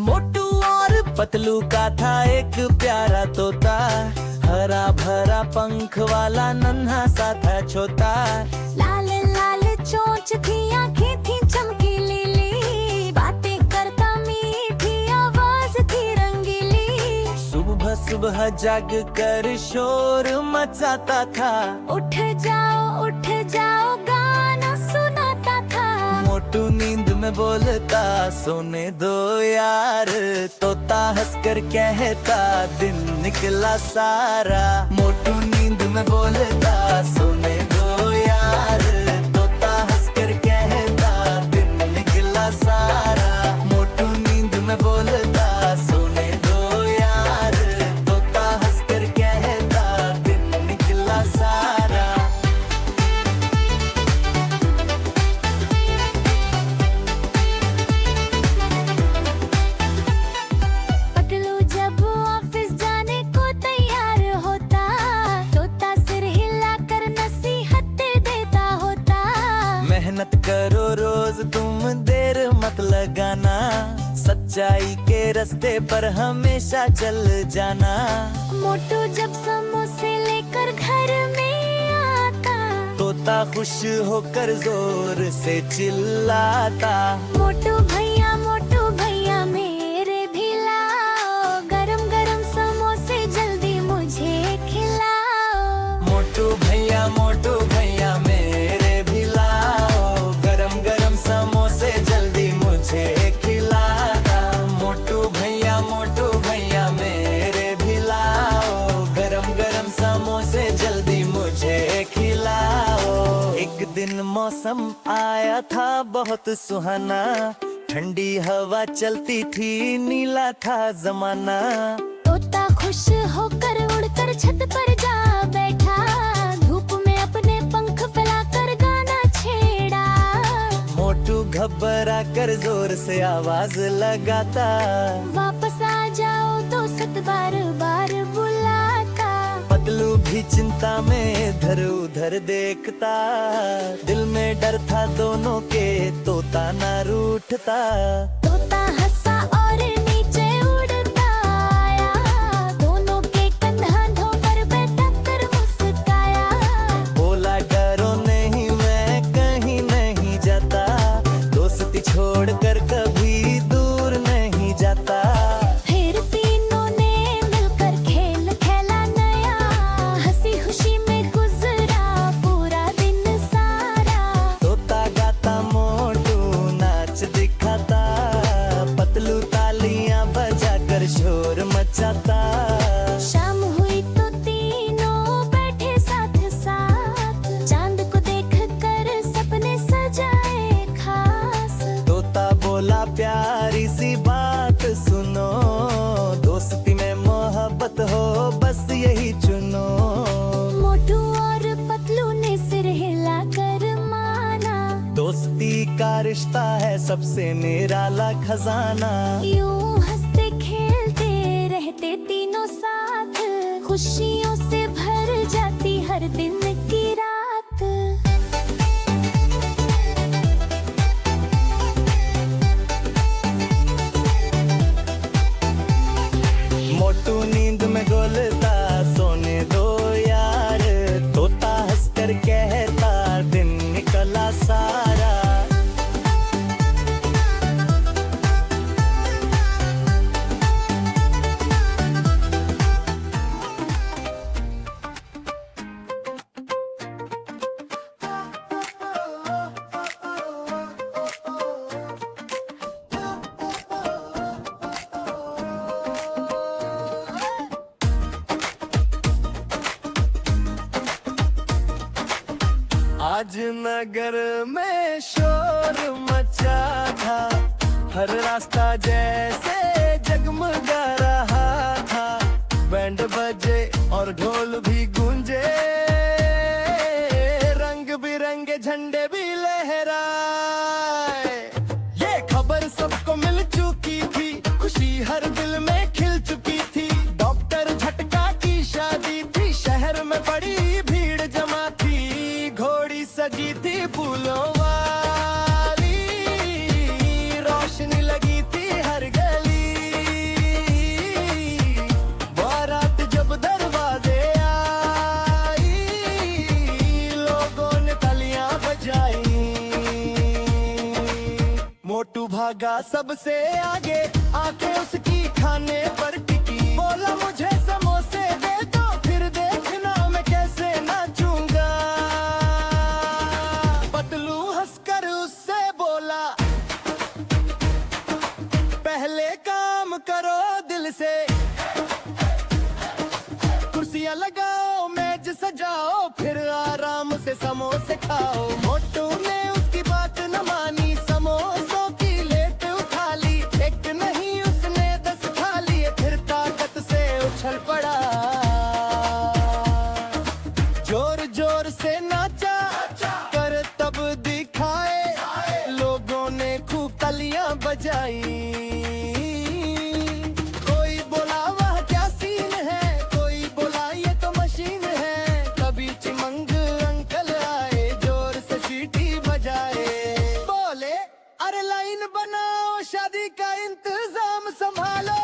मोटू और पतलू का था एक प्यारा तोता, हरा भरा पंख वाला नन्हा सा था छोटा। लाल लाल चोंच थी, आंखें थी चमकीली ली, बातें करता मीठी आवाज थी रंगीली। सुबह सुबह जाग कर शोर मचाता था, उठ जाओ गाना सुनाता था। मोटू नींद में बोलता सोने दो यार, तोता हंसकर कहता दिन निकला सारा। मोटू नींद में बोलता सोने दो यार, तोता हंसकर कहता दिन निकला सारा। मोटू नींद में बोलता सोने दो यार, तोता हंसकर कहता दिन निकला सारा। पतलू जब ऑफिस जाने को तैयार होता, तोता सिर हिलाकर नसीहतें देता होता। मेहनत करो रोज तुम देर मत लगाना, सच्चाई के रास्ते पर हमेशा चल जाना। मोटू जब समोसे लेकर घर में आता, तोता खुश होकर जोर से चिल्लाता। मोटू भैया मेरे भी लाओ, गरम गरम समोसे जल्दी मुझे खिलाओ। मोटू भैया मेरे भी लाओ, गरम गरम समोसे जल्दी मुझे खिलाता। मोटू भैया मेरे भी लाओ, गरम गरम समोसे जल्दी मुझे खिलाओ। एक दिन मौसम आया था बहुत सुहाना, ठंडी हवा चलती थी, नीला था जमाना। तोता खुश होकर उड़कर छत पर जा बैठा, धूप में अपने पंख फैलाकर गाना छेड़ा। मोटू घबरा कर जोर से आवाज लगाता, वापस आ जाओ दोस्त बार बार बुलाता। पतलू भी चिंता में इधर उधर देखता, दिल में डर था दोनों के तोता ना रूठता। तोता हंसा और नीचे उड़ता आया, दोनों के कंधों पर बैठक कर मुस्काया। बोला डरो नहीं मैं कहीं नहीं जाता, दोस्ती छोड़कर कभी दूर नहीं जाता। फिर तीनों ने मिलकर खेल खेला नया, हंसी खुशी में गुजरा पूरा दिन सारा। तोता गाता मोटू नाच दिखाता, पतलू तालियां बजाकर शोर मचाता। शाम हुई तो तीनों बैठे साथ साथ, चांद को देखकर सपने सजाए खास। तोता बोला प्यारी सी बात सुनो, दोस्ती में मोहब्बत हो बस यही चुनो। मोटू और पतलू ने सिर हिलाकर माना, दोस्ती का रिश्ता है सबसे निराला खजाना। यूं हंसते खेलते रहते तीनों साथ, खुशियों से भर जाती हर दिन की रात। मोटू नींद में डोलता सोने दो यार, तोता हंसकर कहता दिन निकला सारा। आज नगर में शोर मचा था, हर रास्ता जैसे जगमगा रहा था। बैंड बजे और ढोल भी गूंजे, रंग बिरंगे झंडे भी लहराए। ये खबर सबको मिल चुकी थी, खुशी हर दिल में खिल चुकी थी। डॉक्टर झटका की शादी थी, शहर में बड़ी भीड़ जमा थी। घोड़ी सजी थी फूलों वाली, रोशनी लगी थी हर गली। भागा सबसे आगे, आंखें उसकी खाने पर टिकी। बोला मुझे समोसे दे दो, फिर देखना मैं कैसे नाचूंगा। पतलू हंसकर उससे बोला, पहले काम करो दिल से। कुर्सियां लगाओ, मेज सजाओ, फिर आराम से समोसे खाओ। मोटू ने उसकी बात न मानी, समोसों की लेट उठा ली। एक नहीं उसने 10 खा लिए, फिर ताकत से उछल पड़ा। जोर जोर से नाचा, कर तब दिखाए, लोगों ने खूब तालियां बजाई। शादी का इंतजाम संभालो।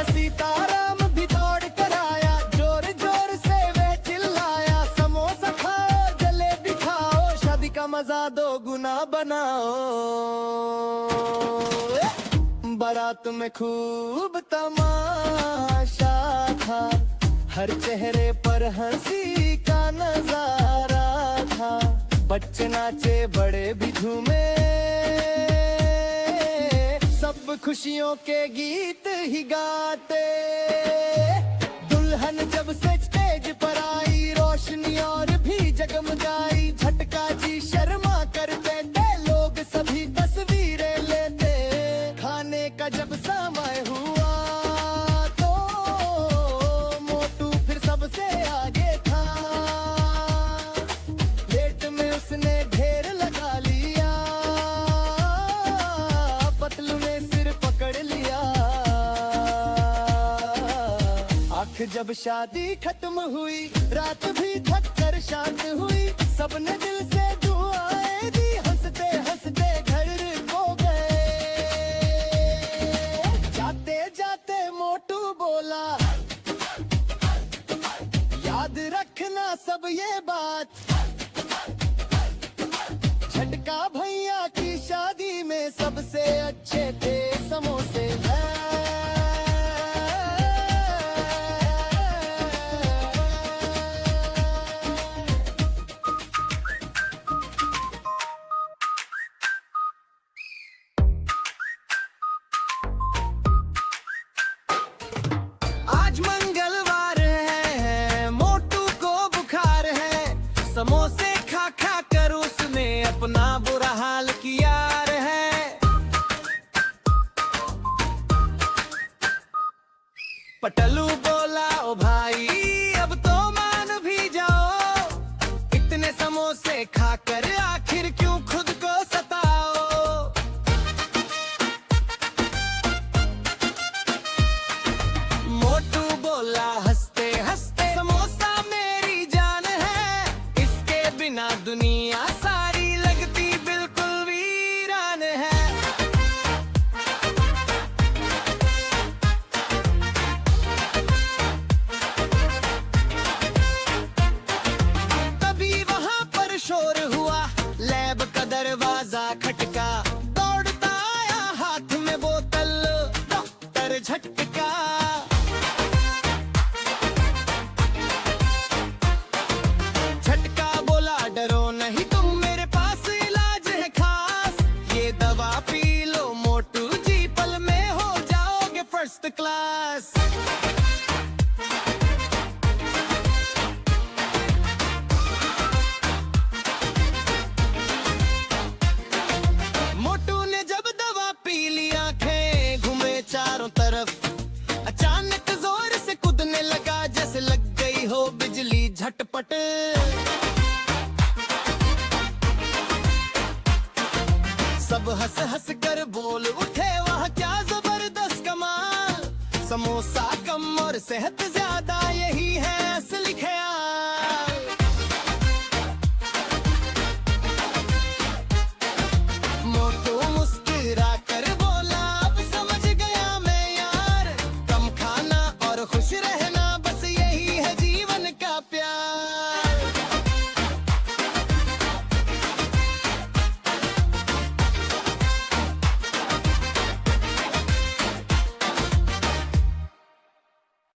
सीताराम भी दौड़ कर आया, जोर जोर से वे चिल्लाया। समोसा खाओ, जलेबी खाओ, शादी का मजा 2 गुना बनाओ। बारात में खूब तमाशा था, हर चेहरे पर हंसी का नजारा था। बच्चे नाचे, बड़े भी झूमे, सब खुशियों के गीत ही गाते। दुल्हन जब से स्टेज पर आई, रोशनी और भी जगमगाई। झटका जी शर्मा करते थे, लोग सभी तस्वीरें लेते। खाने का जब समय हुआ तो मोटू फिर सबसे आगे था। उसने ढेर लगा लिया, पतलू ने सिर पकड़ लिया। आंख जब शादी खत्म हुई, रात भी थक कर शांत हुई। सबने दिल से दुआएं दी, हंसते हंसते घर को गए। जाते जाते मोटू बोला, याद रखना सब ये बात। झटका भैया की शादी में सबसे अच्छे थे समोसे। आज मंगलवार है, मोटू को बुखार है। समोसे खा खा कर उसने अपना बुरा हाल किया है। पटलू बोला, ओ भाई अब तो मान भी जाओ। इतने समोसे खाकर आखिर क्यों खुद को सताओ। मोटू बोला हंसते हंसते, समोसा मेरी जान है। इसके बिना दुनिया सारी लगती बिल्कुल वीरान है। तभी वहां पर शोर हुआ, लैब का दरवाजा खटका। दौड़ता आया, हाथ में बोतल, डॉक्टर झटका। झटका बोला, डरो नहीं तुम, मेरे पास इलाज है खास। ये दवा पी लो मोटू जी, पल में हो जाओगे फर्स्ट क्लास। मोटू ने जब दवा पी ली, आंखें घूमे चारों तरफ। अचानक जोर से कूदने लगा, जैसे लग गई हो बिजली झटपट। सब हंस हंस कर बोल उठे, वह क्या जबरदस्त कमाल। समोसा कम और सेहत ज्यादा, यही है असली ख्याल। मोटू मुस्कुरा कर बोला, अब समझ गया मैं यार। कम खाना और खुश रहे